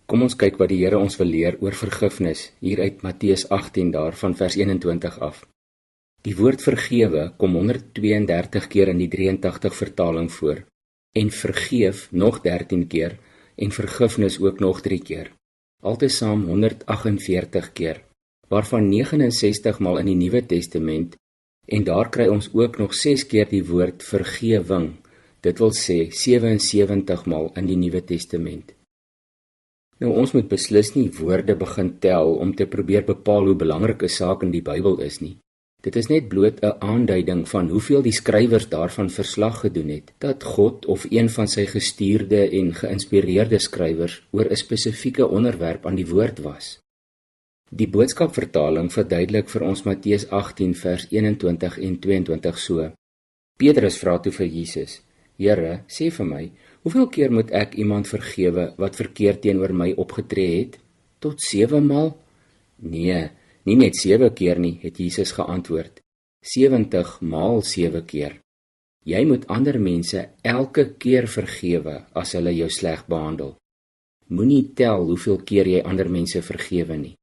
Kom ons kyk wat die Here ons wil leer oor vergifnis, hier uit Matteus 18 daar van vers 21 af. Die woord vergewe kom 132 keer in die 83 vertaling voor, en vergeef nog 13 keer, en vergifnis ook nog 3 keer. Altesaam 148 keer, waarvan 69 maal in die Nuwe Testament, en daar kry ons ook nog 6 keer die woord vergewing, dit wil sê 77 maal in die Nuwe Testament. Nou, ons moet beslis nie woorde begin tel om te probeer bepaal hoe belangrik 'n saak in die Bybel is nie. Dit is net bloot 'n aanduiding van hoeveel die skrywers daarvan verslag gedoen het, dat God of een van sy gestuurde en geïnspireerde skrywers oor 'n spesifieke onderwerp aan die woord was. Die boodskapvertaling verduidelik vir ons Matteus 18 vers 21 en 22 so. Petrus vra toe vir Jesus: Here, sê vir my, hoeveel keer moet ek iemand vergewe wat verkeerd teenoor my opgetree het? Tot 7 maal? Nee, nie net 7 keer nie, het Jesus geantwoord. 70 maal 7 keer. Jy moet ander mense elke keer vergewe as hulle jou sleg behandel. Moenie tel hoeveel keer jy ander mense vergewe nie.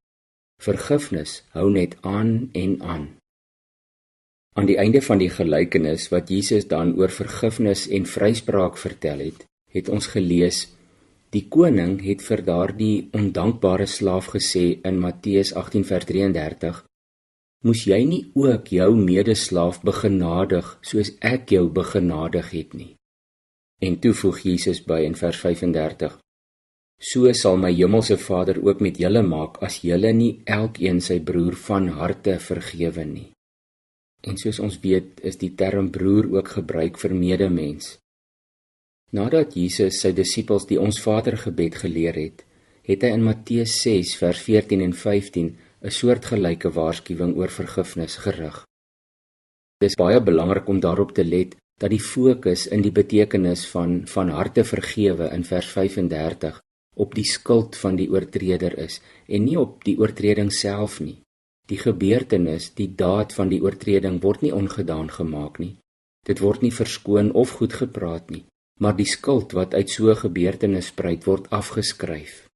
Vergifnis hou net aan en aan. Aan die einde van die gelykenis wat Jesus dan oor vergifnis en vryspraak vertel het, het ons gelees: die koning het vir daardie ondankbare slaaf gesê in Matteus 18 vers 33: Moes jy nie ook jou medeslaaf begenadig soos ek jou begenadig het nie? En toe voeg Jesus by in vers 35: So sal my hemelse Vader ook met julle maak as julle nie elkeen sy broer van harte vergewe nie. En soos ons weet, is die term broer ook gebruik vir medemens. Nadat Jesus sy disippels die Ons Vader gebed geleer het, het hy in Matteus 6 vers 14 en 15 'n soortgelyke waarskuwing oor vergifnis gerig. Dit is baie belangrik om daarop te let dat die fokus in die betekenis van harte vergewe in vers 35 op die skuld van die oortreder is en nie op die oortreding self nie. Die gebeurtenis, die daad van die oortreding word nie ongedaan gemaak nie. Dit word nie verskoon of goed gepraat nie, maar die skuld wat uit so 'n gebeurtenis spruit word afgeskryf.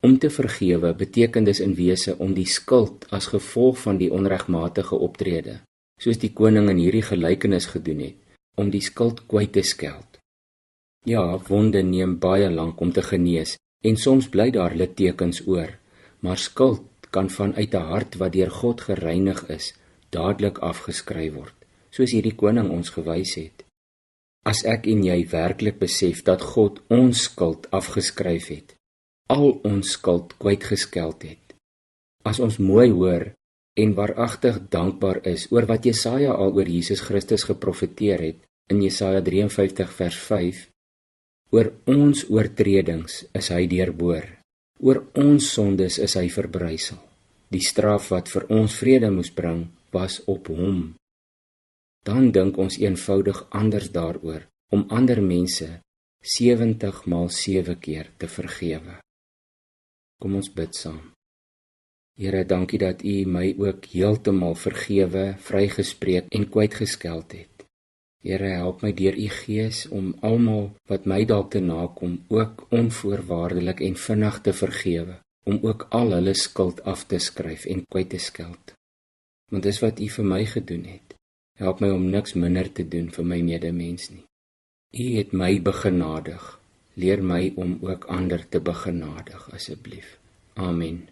Om te vergewe beteken dus in wese om die skuld as gevolg van die onregmatige optrede, soos die koning in hierdie gelykenis gedoen het, om die skuld kwyt te skeld. Ja, wonde neem baie lank om te genees en soms bly daar littekens oor, maar skuld kan vanuit 'n hart wat deur God gereinig is, dadelik afgeskryf word, soos hierdie koning ons gewys het. As ek en jy werklik besef dat God ons skuld afgeskryf het, al ons skuld kwytgeskeld het, as ons mooi hoor en waaragtig dankbaar is oor wat Jesaja al oor Jesus Christus geprofeteer het in Jesaja 53 vers 5, oor ons oortredings is hy deurboor, oor ons sondes is hy verbrysel. Die straf wat vir ons vrede moes bring, was op hom. Dan dink ons eenvoudig anders daaroor, om ander mense 70 maal 7 keer te vergewe. Kom ons bid saam. Here, dankie dat U my ook heeltemal vergewe, vrygespreek en kwytgeskeld het. Here, help my deur U Gees om almal wat my dalk te nakom ook onvoorwaardelik en vinnig te vergewe, om ook al hulle skuld af te skryf en kwyt te skeld. Want dis wat U vir my gedoen het. Help my om niks minder te doen vir my medemens nie. U het my begenadig. Leer my om ook ander te begenadig, asseblief. Amen.